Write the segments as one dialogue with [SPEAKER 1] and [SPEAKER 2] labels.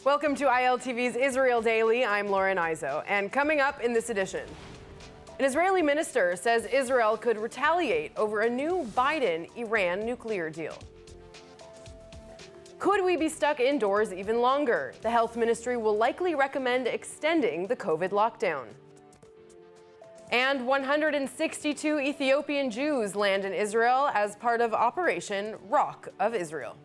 [SPEAKER 1] Welcome to ILTV's Israel Daily. I'm Lauren Izo, and coming up in this edition, an Israeli minister says Israel could retaliate over a new Biden-Iran nuclear deal. Could we be stuck indoors even longer? The health ministry will likely recommend extending the COVID lockdown. And 162 Ethiopian Jews land in Israel as part of Operation Rock of Israel.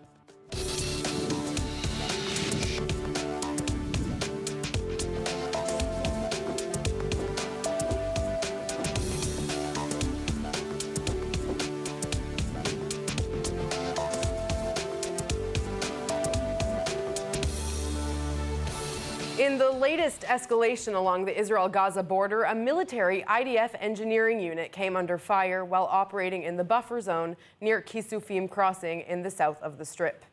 [SPEAKER 1] In the latest escalation along the Israel-Gaza border, a military IDF engineering unit came under fire while operating in the buffer zone near Kisufim Crossing in the south of the Strip.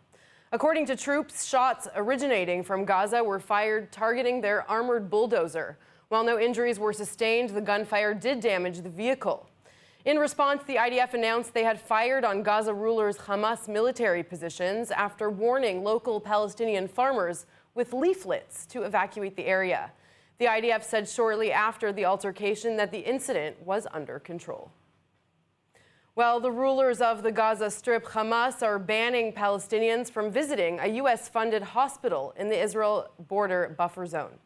[SPEAKER 1] According to troops, shots originating from Gaza were fired targeting their armored bulldozer. While no injuries were sustained, the gunfire did damage the vehicle. In response, the IDF announced they had fired on Gaza rulers' Hamas military positions after warning local Palestinian farmers with leaflets to evacuate the area. The IDF said shortly after the altercation that the incident was under control. Well, the rulers of the Gaza Strip, Hamas, are banning Palestinians from visiting a U.S.-funded hospital in the Israel border buffer zone.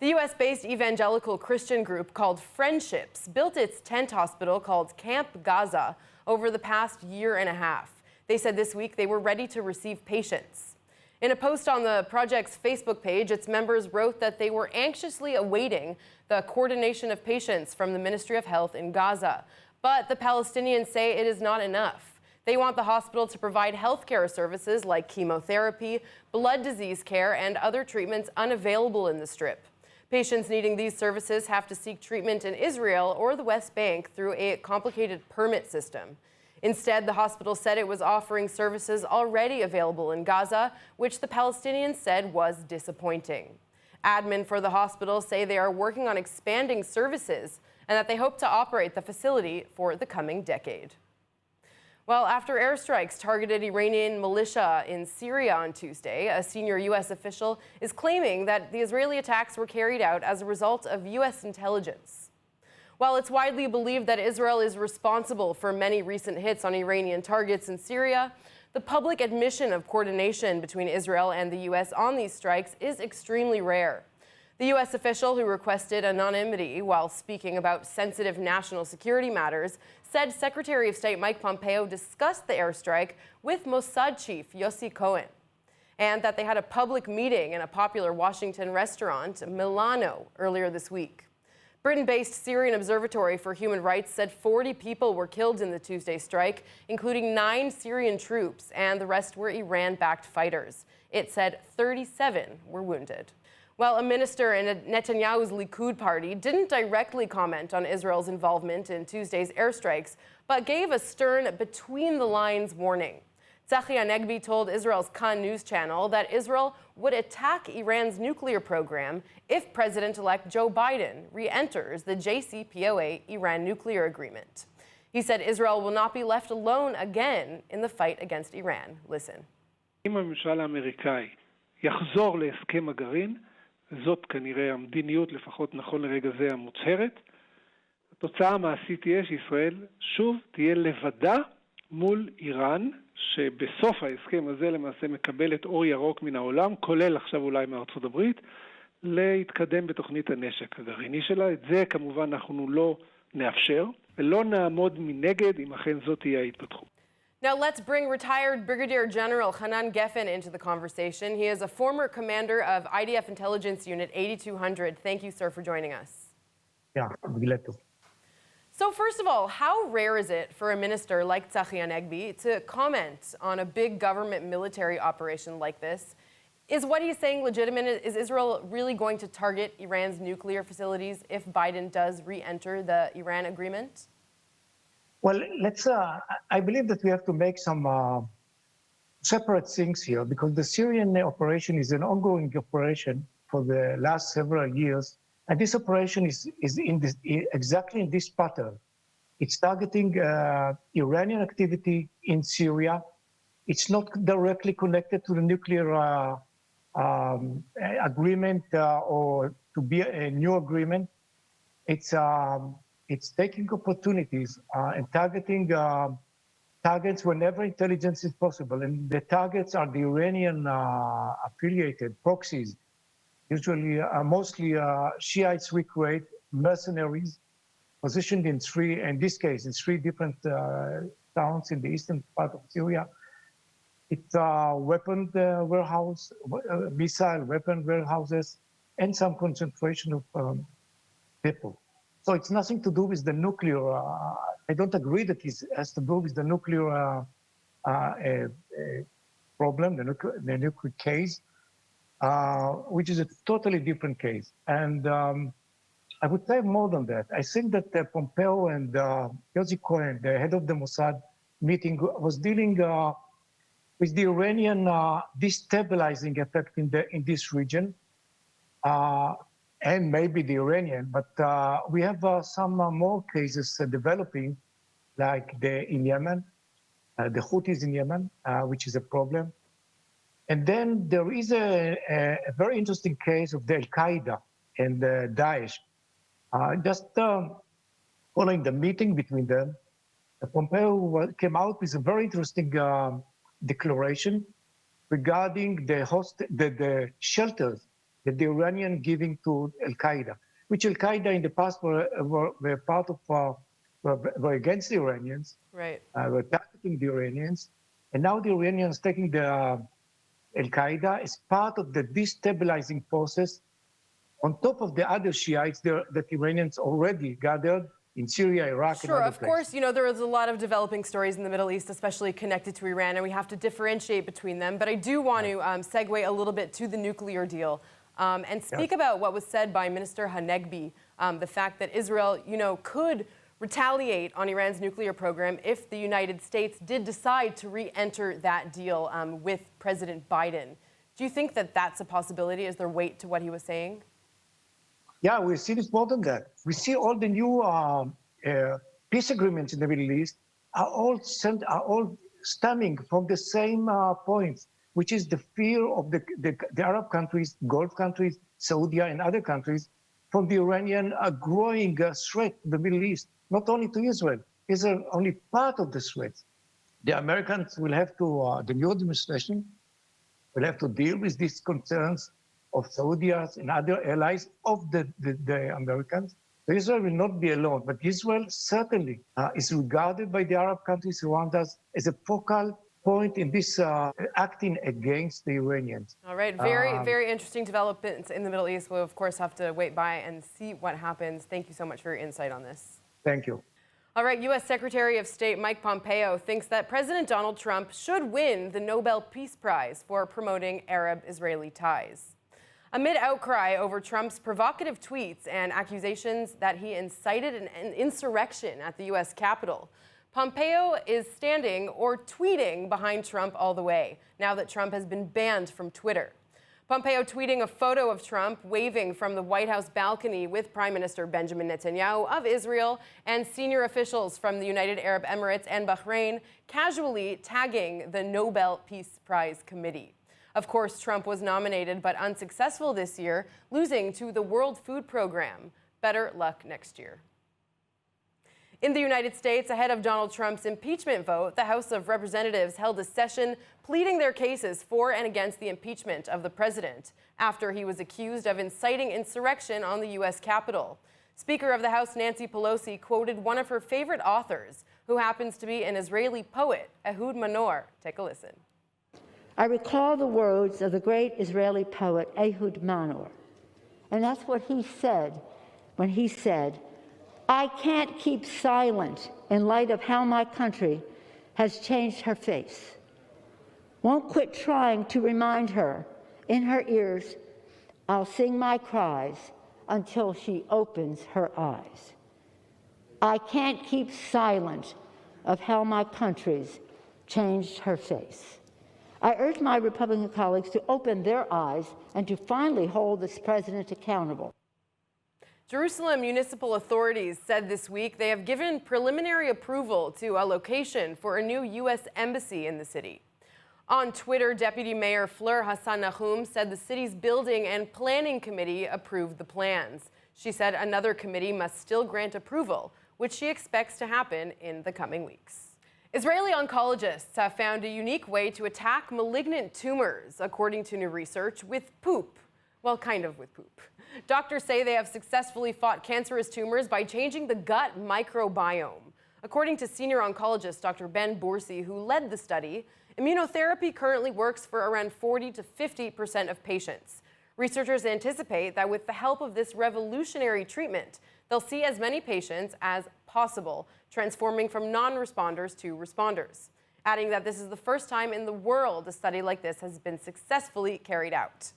[SPEAKER 1] The U.S.-based evangelical Christian group called Friendships built its tent hospital called Camp Gaza over the past year and a half. They said this week they were ready to receive patients. In a post on the project's Facebook page, its members wrote that they were anxiously awaiting the coordination of patients from the Ministry of Health in Gaza. But the Palestinians say it is not enough. They want the hospital to provide health care services like chemotherapy, blood disease care, and other treatments unavailable in the Strip. Patients needing these services have to seek treatment in Israel or the West Bank through a complicated permit system. Instead, the hospital said it was offering services already available in Gaza, which the Palestinians said was disappointing. Admin for the hospital say they are working on expanding services and that they hope to operate the facility for the coming decade. Well, after airstrikes targeted Iranian militia in Syria on Tuesday, a senior U.S. official is claiming that the Israeli attacks were carried out as a result of U.S. intelligence. While it's widely believed that Israel is responsible for many recent hits on Iranian targets in Syria, the public admission of coordination between Israel and the U.S. on these strikes is extremely rare. The U.S. official who requested anonymity while speaking about sensitive national security matters said Secretary of State Mike Pompeo discussed the airstrike with Mossad chief Yossi Cohen, and that they had a public meeting in a popular Washington restaurant, Milano, earlier this week. Britain-based Syrian Observatory for Human Rights said 40 people were killed in the Tuesday strike, including 9 Syrian troops, and the rest were Iran-backed fighters. It said 37 were wounded. Well, a minister in Netanyahu's Likud party didn't directly comment on Israel's involvement in Tuesday's airstrikes, but gave a stern between-the-lines warning. Tzachi Hanegbi told Israel's Kan News channel that Israel would attack Iran's nuclear program if President-elect Joe Biden re-enters the JCPOA Iran nuclear agreement. He said Israel will not be left alone again in the fight against Iran. Listen.
[SPEAKER 2] אם הממשל האמריקאי יחזור להסכם הגרעין, זאת כנראה המדיניות, לפחות נכון לרגע זה המוצהרת, התוצאה המעשית תהיה שישראל שוב תהיה לבדה מול איראן, שבסוף ההסכם הזה למעשה מקבלת אור ירוק מן העולם, כולל עכשיו אולי מארצות הברית, להתקדם בתוכנית הנשק הגרעיני שלה. את זה כמובן אנחנו לא נאפשר, ולא נעמוד מנגד אם אכן זאת תהיה ההתפתחות.
[SPEAKER 1] Now let's bring retired Brigadier General Hanan Geffen into the conversation. He is a former commander of IDF Intelligence Unit 8200. Thank you, sir, for joining us.
[SPEAKER 3] Yeah, glad to.
[SPEAKER 1] So first of all, how rare is it for a minister like Tzachi Hanegbi to comment on a big government military operation like this? Is what he's saying legitimate? Is Israel really going to target Iran's nuclear facilities if Biden does re-enter the Iran agreement?
[SPEAKER 3] Well, I believe that we have to make some separate things here, because the Syrian operation is an ongoing operation for the last several years. And this operation is exactly in this pattern. It's targeting Iranian activity in Syria. It's not directly connected to the nuclear agreement or to be a new agreement. It's taking opportunities and targeting targets whenever intelligence is possible. And the targets are the Iranian affiliated proxies, usually mostly Shiites recruit mercenaries positioned in three different towns in the eastern part of Syria. It's weapon warehouse, missile weapon warehouses, and some concentration of people. So it's nothing to do with the nuclear. I don't agree that it has to do with the nuclear problem, the nuclear case, which is a totally different case. And I would say more than that. I think that Pompeo and Yossi Cohen, the head of the Mossad meeting, was dealing with the Iranian destabilizing effect in this region, and maybe the Iranian. But we have some more cases developing, like in Yemen, the Houthis in Yemen, which is a problem. And then there is a very interesting case of the Al-Qaeda and Daesh. Just following the meeting between them, Pompeo came out with a very interesting declaration regarding the shelters that the Iranian giving to Al-Qaeda, which Al-Qaeda in the past were part of, were against the Iranians,
[SPEAKER 1] right?
[SPEAKER 3] Were targeting the Iranians, and now the Iranians taking the Al-Qaeda as part of the destabilizing process on top of the other Shiites that Iranians already gathered in Syria, Iraq,
[SPEAKER 1] sure,
[SPEAKER 3] and other
[SPEAKER 1] of course, you know, there is a lot of developing stories in the Middle East, especially connected to Iran, and we have to differentiate between them. But I do want to segue a little bit to the nuclear deal and speak about what was said by Minister Hanegbi, the fact that Israel, you know, could retaliate on Iran's nuclear program if the United States did decide to re-enter that deal with President Biden. Do you think that that's a possibility? Is there weight to what he was saying?
[SPEAKER 3] Yeah, we see this more than that. We see all the new peace agreements in the Middle East are all stemming from the same points, which is the fear of the Arab countries, Gulf countries, Saudi and other countries, from the Iranian growing threat to the Middle East, not only to Israel. Israel only part of the threat. The Americans will have to, the new administration will have to deal with these concerns of Saudi and other allies of the Americans. So Israel will not be alone, but Israel certainly is regarded by the Arab countries around us as a focal point in this acting against the Iranians.
[SPEAKER 1] All right, very interesting developments in the Middle East. We'll, of course, have to wait by and see what happens. Thank you so much for your insight on this.
[SPEAKER 3] Thank you.
[SPEAKER 1] All right, U.S. Secretary of State Mike Pompeo thinks that President Donald Trump should win the Nobel Peace Prize for promoting Arab-Israeli ties. Amid outcry over Trump's provocative tweets and accusations that he incited an insurrection at the U.S. Capitol, Pompeo is standing or tweeting behind Trump all the way, now that Trump has been banned from Twitter. Pompeo tweeting a photo of Trump waving from the White House balcony with Prime Minister Benjamin Netanyahu of Israel and senior officials from the United Arab Emirates and Bahrain, casually tagging the Nobel Peace Prize Committee. Of course, Trump was nominated but unsuccessful this year, losing to the World Food Program. Better luck next year. In the United States, ahead of Donald Trump's impeachment vote, the House of Representatives held a session pleading their cases for and against the impeachment of the president after he was accused of inciting insurrection on the U.S. Capitol. Speaker of the House Nancy Pelosi quoted one of her favorite authors, who happens to be an Israeli poet, Ehud Manor. Take a listen.
[SPEAKER 4] I recall the words of the great Israeli poet Ehud Manor, and that's what he said when he said, "I can't keep silent in light of how my country has changed her face. Won't quit trying to remind her in her ears, I'll sing my cries until she opens her eyes. I can't keep silent of how my country's changed her face." I urge my Republican colleagues to open their eyes and to finally hold this president accountable.
[SPEAKER 1] Jerusalem municipal authorities said this week they have given preliminary approval to a location for a new U.S. embassy in the city. On Twitter, Deputy Mayor Fleur Hassan Nahum said the city's building and planning committee approved the plans. She said another committee must still grant approval, which she expects to happen in the coming weeks. Israeli oncologists have found a unique way to attack malignant tumors, according to new research, with poop. Well, kind of with poop. Doctors say they have successfully fought cancerous tumors by changing the gut microbiome. According to senior oncologist Dr. Ben Boursi, who led the study, immunotherapy currently works for around 40 to 50% of patients. Researchers anticipate that with the help of this revolutionary treatment, they'll see as many patients as possible, transforming from non-responders to responders, adding that this is the first time in the world a study like this has been successfully carried out.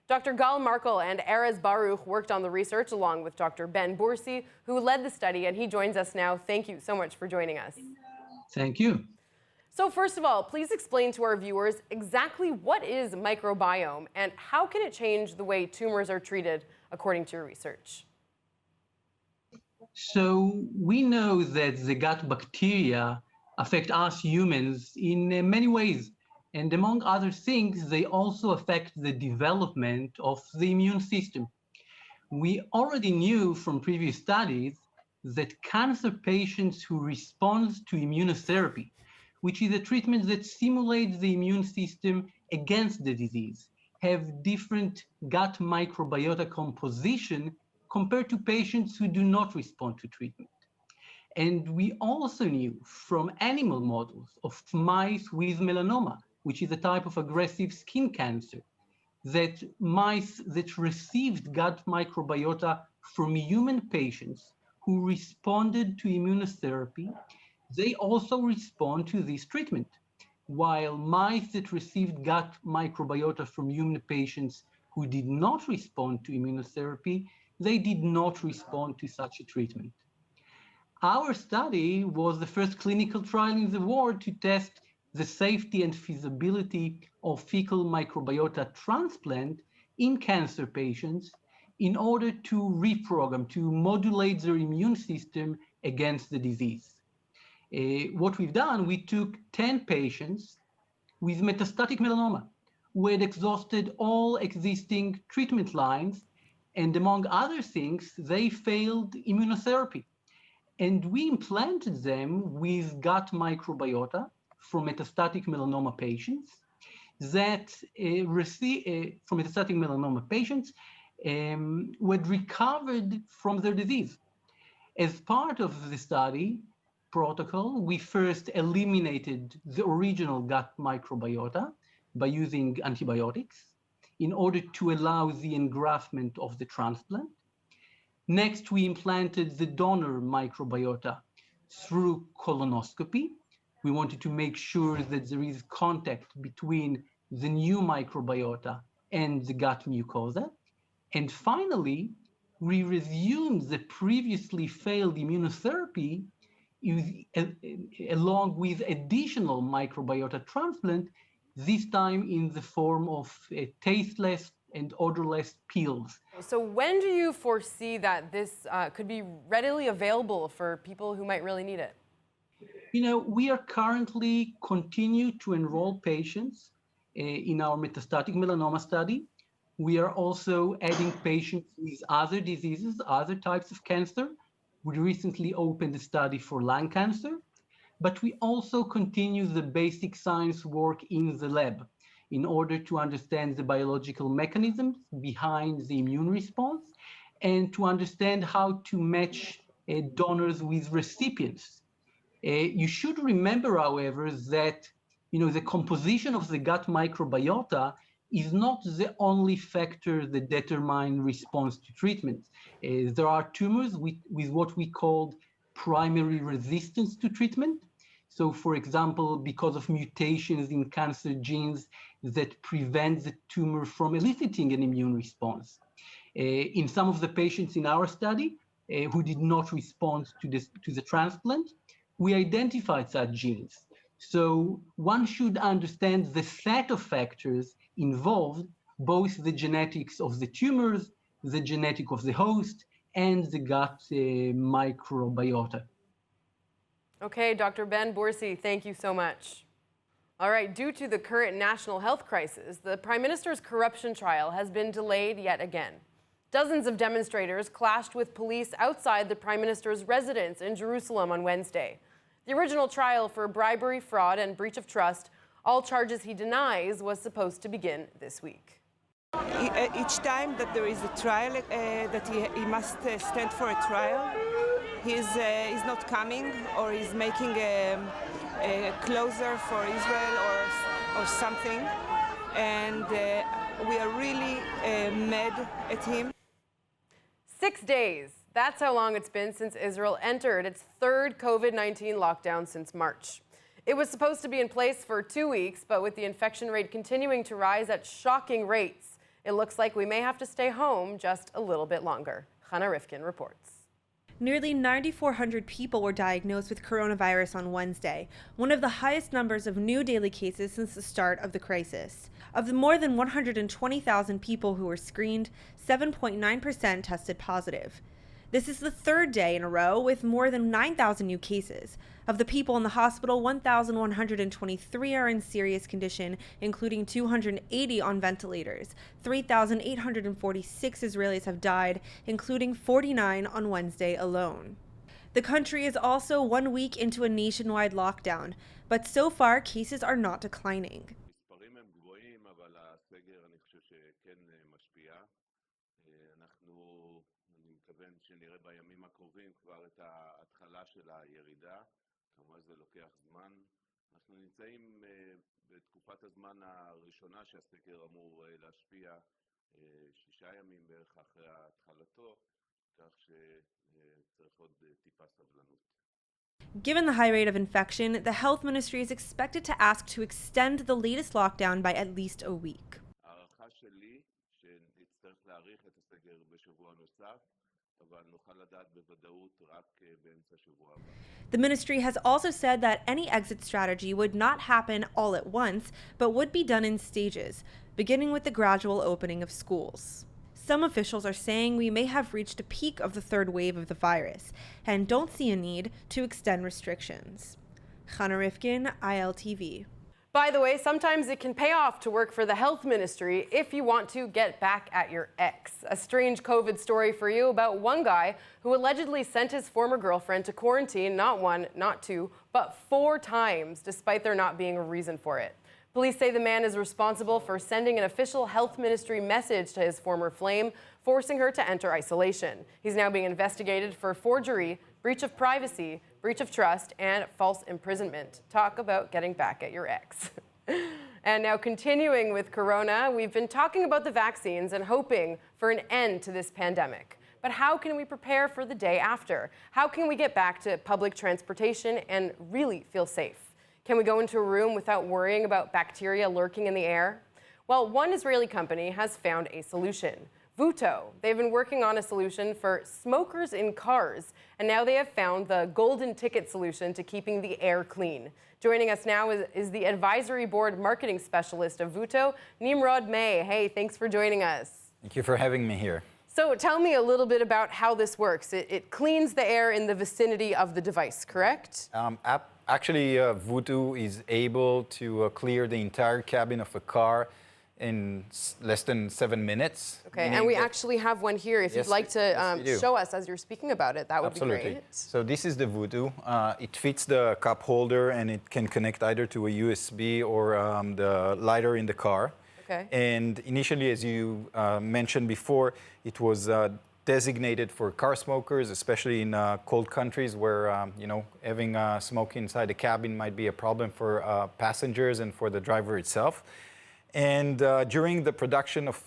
[SPEAKER 1] Dr. Gal Markel and Erez Baruch worked on the research along with Dr. Ben Boursi, who led the study, and he joins us now. Thank you so much for joining us.
[SPEAKER 5] Thank you.
[SPEAKER 1] So first of all, please explain to our viewers exactly what is microbiome and how can it change the way tumors are treated according to your research?
[SPEAKER 5] So we know that the gut bacteria affect us humans in many ways. And among other things, they also affect the development of the immune system. We already knew from previous studies that cancer patients who respond to immunotherapy, which is a treatment that stimulates the immune system against the disease, have different gut microbiota composition compared to patients who do not respond to treatment. And we also knew from animal models of mice with melanoma, which is a type of aggressive skin cancer, that mice that received gut microbiota from human patients who responded to immunotherapy, they also respond to this treatment, while mice that received gut microbiota from human patients who did not respond to immunotherapy, they did not respond to such a treatment. Our study was the first clinical trial in the world to test the safety and feasibility of fecal microbiota transplant in cancer patients in order to reprogram, to modulate their immune system against the disease. What we've done, we took 10 patients with metastatic melanoma who had exhausted all existing treatment lines, and among other things, they failed immunotherapy. And we implanted them with gut microbiota from metastatic melanoma patients that from metastatic melanoma patients who had recovered from their disease. As part of the study protocol, we first eliminated the original gut microbiota by using antibiotics in order to allow the engraftment of the transplant. Next, we implanted the donor microbiota through colonoscopy. We wanted to make sure that there is contact between the new microbiota and the gut mucosa. And finally, we resumed the previously failed immunotherapy along with additional microbiota transplant, this time in the form of tasteless and odorless pills.
[SPEAKER 1] So when do you foresee that this could be readily available for people who might really need it?
[SPEAKER 5] You know, we are currently continue to enroll patients in our metastatic melanoma study. We are also adding patients with other diseases, other types of cancer. We recently opened a study for lung cancer, but we also continue the basic science work in the lab in order to understand the biological mechanisms behind the immune response and to understand how to match donors with recipients. You should remember, however, that the composition of the gut microbiota is not the only factor that determine response to treatment. There are tumors with what we call primary resistance to treatment. So, for example, because of mutations in cancer genes that prevent the tumor from eliciting an immune response. In some of the patients in our study who did not respond to the transplant, we identified such genes. So one should understand the set of factors involved, both the genetics of the tumors, the genetic of the host, and the gut microbiota.
[SPEAKER 1] Okay, Dr. Ben Boursi, thank you so much. All right, due to the current national health crisis, the Prime Minister's corruption trial has been delayed yet again. Dozens of demonstrators clashed with police outside the Prime Minister's residence in Jerusalem on Wednesday. The original trial for bribery, fraud, and breach of trust, all charges he denies, was supposed to begin this week.
[SPEAKER 6] Each time that there is a trial, that he must stand for a trial, he's not coming, or he's making a closer for Israel or something, and we are really mad at him.
[SPEAKER 1] 6 days. That's how long it's been since Israel entered its third COVID-19 lockdown since March. It was supposed to be in place for 2 weeks, but with the infection rate continuing to rise at shocking rates, it looks like we may have to stay home just a little bit longer. Chana Rifkin reports.
[SPEAKER 7] Nearly 9,400 people were diagnosed with coronavirus on Wednesday, one of the highest numbers of new daily cases since the start of the crisis. Of the more than 120,000 people who were screened, 7.9% tested positive. This is the third day in a row with more than 9,000 new cases. Of the people in the hospital, 1,123 are in serious condition, including 280 on ventilators. 3,846 Israelis have died, including 49 on Wednesday alone. The country is also 1 week into a nationwide lockdown, but so far cases are not declining.
[SPEAKER 8] שנראה בימים הקרובים כבר את ההתחלה של הירידה, כמובן זה לוקח זמן. אנחנו נמצאים בתקופת הזמן הראשונה שהסקר אמור להשפיע 6 ימים בערך אחרי התחלתו, כך שצריך עוד טיפה סבלנות.
[SPEAKER 7] Given the high rate of infection, the health ministry is expected to ask to extend the latest lockdown by at least a week.
[SPEAKER 8] הערכה שלי שנצטרך להאריך את הסגר בשבוע נוסף.
[SPEAKER 7] The ministry has also said that any exit strategy would not happen all at once, but would be done in stages, beginning with the gradual opening of schools. Some officials are saying we may have reached a peak of the third wave of the virus and don't see a need to extend restrictions. Chana Rifkin, ILTV.
[SPEAKER 1] By the way, sometimes it can pay off to work for the health ministry if you want to get back at your ex. A strange COVID story for you about one guy who allegedly sent his former girlfriend to quarantine not 1, not 2, but 4 times, despite there not being a reason for it. Police say the man is responsible for sending an official health ministry message to his former flame, forcing her to enter isolation. He's now being investigated for forgery, breach of privacy, breach of trust, and false imprisonment. Talk about getting back at your ex. And now continuing with Corona, we've been talking about the vaccines and hoping for an end to this pandemic. But how can we prepare for the day after? How can we get back to public transportation and really feel safe? Can we go into a room without worrying about bacteria lurking in the air? Well, one Israeli company has found a solution. Vuto. They've been working on a solution for smokers in cars, and now they have found the golden ticket solution to keeping the air clean. Joining us now is the advisory board marketing specialist of Vuto, Nimrod May. Hey, thanks for joining us.
[SPEAKER 9] Thank you for having me here.
[SPEAKER 1] So tell me a little bit about how this works. It cleans the air in the vicinity of the device, correct?
[SPEAKER 9] Actually, Vuto is able to clear the entire cabin of a car in less than 7 minutes.
[SPEAKER 1] Okay, and we actually have one here. If you'd like to show us as you're speaking about it, that would be great.
[SPEAKER 9] So this is the Vuto. It fits the cup holder and it can connect either to a USB or the lighter in the car.
[SPEAKER 1] Okay.
[SPEAKER 9] And initially, as you mentioned before, it was designated for car smokers, especially in cold countries where having smoke inside the cabin might be a problem for passengers and for the driver itself. And during the production of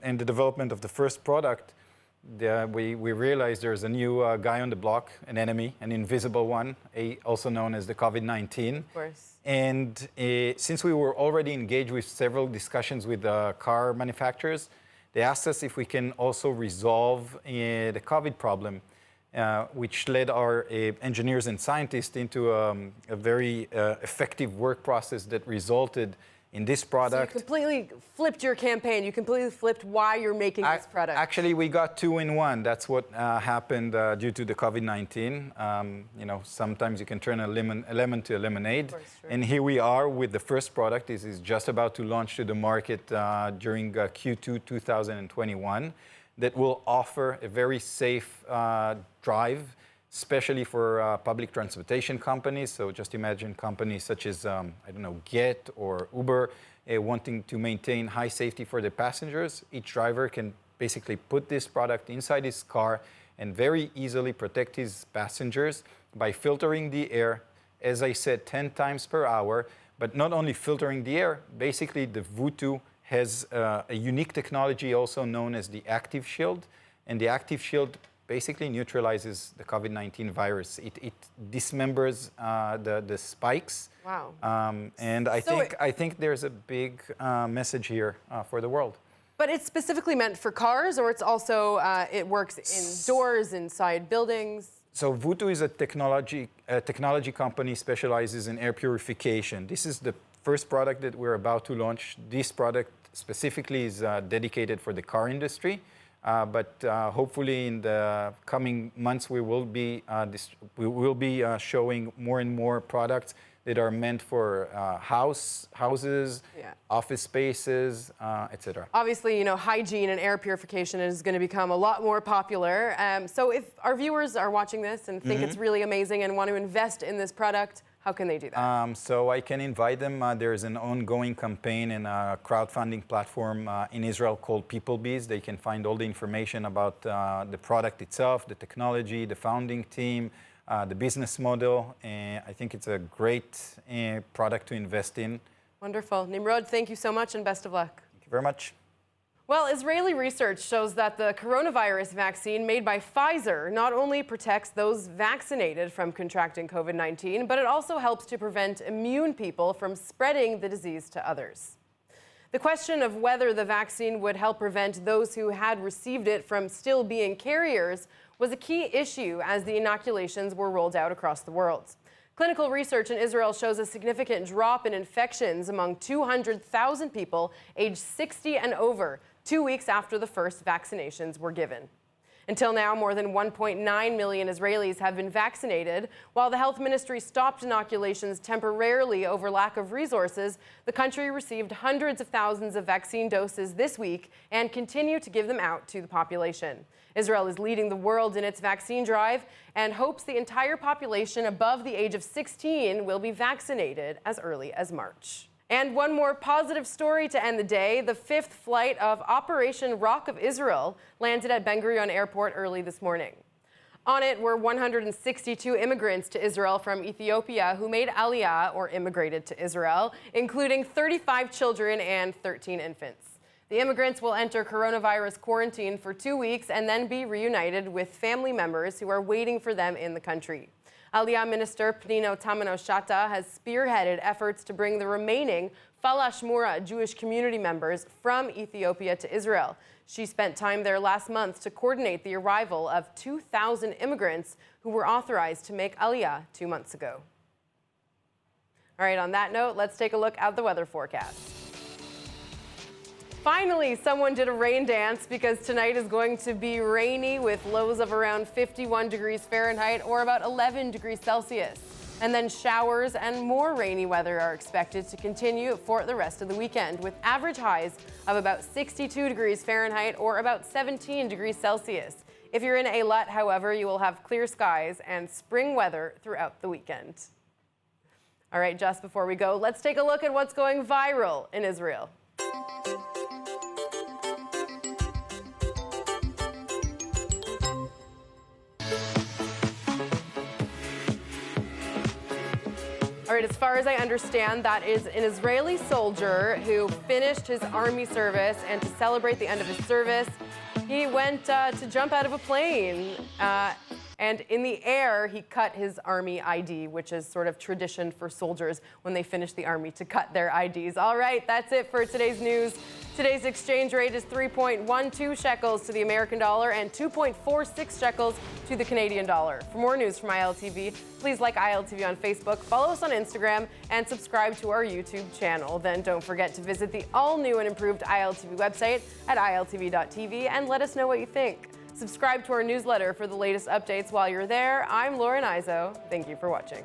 [SPEAKER 9] and the development of the first product, we realized there's a new guy on the block, an enemy, an invisible one, also known as the COVID-19.
[SPEAKER 1] Of course.
[SPEAKER 9] And since we were already engaged with several discussions with car manufacturers, they asked us if we can also resolve the COVID problem, which led our engineers and scientists into a very effective work process that resulted In this product...
[SPEAKER 1] So you completely flipped your campaign. You completely flipped why you're making this product.
[SPEAKER 9] Actually, we got 2 in 1. That's what happened due to the COVID-19. You know, sometimes you can turn a lemon to a lemonade.
[SPEAKER 1] Of course, sure.
[SPEAKER 9] And here we are with the first product. This is just about to launch to the market during Q2 2021 that will offer a very safe drive, especially for public transportation companies. So just imagine companies such as, I don't know, Get or Uber wanting to maintain high safety for their passengers. Each driver can basically put this product inside his car and very easily protect his passengers by filtering the air, as I said, 10 times per hour. But not only filtering the air, basically the Vutu has a unique technology also known as the Active Shield. And the Active Shield basically neutralizes the COVID-19 virus. It dismembers the spikes.
[SPEAKER 1] Wow.
[SPEAKER 9] And I think there's a big message here for the world.
[SPEAKER 1] But it's specifically meant for cars, or it's also, it works indoors, inside buildings?
[SPEAKER 9] So Vutu is a technology company specializes in air purification. This is the first product that we're about to launch. This product specifically is dedicated for the car industry. But hopefully in the coming months we will be showing more and more products that are meant for houses, office spaces, etc.
[SPEAKER 1] Obviously, you know, hygiene and air purification is going to become a lot more popular. So if our viewers are watching this and think it's really amazing and want to invest in this product, how can they do that?
[SPEAKER 9] So I can invite them. There is an ongoing campaign and a crowdfunding platform in Israel called PeopleBees. They can find all the information about the product itself, the technology, the founding team, the business model. And I think it's a great product to invest in.
[SPEAKER 1] Wonderful. Nimrod, thank you so much and best of luck.
[SPEAKER 9] Thank you very much.
[SPEAKER 1] Well, Israeli research shows that the coronavirus vaccine made by Pfizer not only protects those vaccinated from contracting COVID-19, but it also helps to prevent immune people from spreading the disease to others. The question of whether the vaccine would help prevent those who had received it from still being carriers was a key issue as the inoculations were rolled out across the world. Clinical research in Israel shows a significant drop in infections among 200,000 people aged 60 and over 2 weeks after the first vaccinations were given. Until now, more than 1.9 million Israelis have been vaccinated. While the health ministry stopped inoculations temporarily over lack of resources, the country received hundreds of thousands of vaccine doses this week and continue to give them out to the population. Israel is leading the world in its vaccine drive and hopes the entire population above the age of 16 will be vaccinated as early as March. And one more positive story to end the day. The 5th flight of Operation Rock of Israel landed at Ben Gurion Airport early this morning. On it were 162 immigrants to Israel from Ethiopia who made Aliyah, or immigrated to Israel, including 35 children and 13 infants. The immigrants will enter coronavirus quarantine for 2 weeks and then be reunited with family members who are waiting for them in the country. Aliyah Minister Pnina Tamano-Shata has spearheaded efforts to bring the remaining Falash Mura Jewish community members from Ethiopia to Israel. She spent time there last month to coordinate the arrival of 2,000 immigrants who were authorized to make Aliyah 2 months ago. All right, on that note, let's take a look at the weather forecast. Finally, someone did a rain dance because tonight is going to be rainy with lows of around 51 degrees Fahrenheit or about 11 degrees Celsius. And then showers and more rainy weather are expected to continue for the rest of the weekend with average highs of about 62 degrees Fahrenheit or about 17 degrees Celsius. If you're in Eilat, however, you will have clear skies and spring weather throughout the weekend. All right, just before we go, let's take a look at what's going viral in Israel. All right, as far as I understand, that is an Israeli soldier who finished his army service, and to celebrate the end of his service, he went to jump out of a plane. And in the air, he cut his army ID, which is sort of tradition for soldiers when they finish the army to cut their IDs. All right, that's it for today's news. Today's exchange rate is 3.12 shekels to the American dollar and 2.46 shekels to the Canadian dollar. For more news from ILTV, please like ILTV on Facebook, follow us on Instagram, and subscribe to our YouTube channel. Then don't forget to visit the all-new and improved ILTV website at iltv.tv and let us know what you think. Subscribe to our newsletter for the latest updates while you're there. I'm Lauren Izzo. Thank you for watching.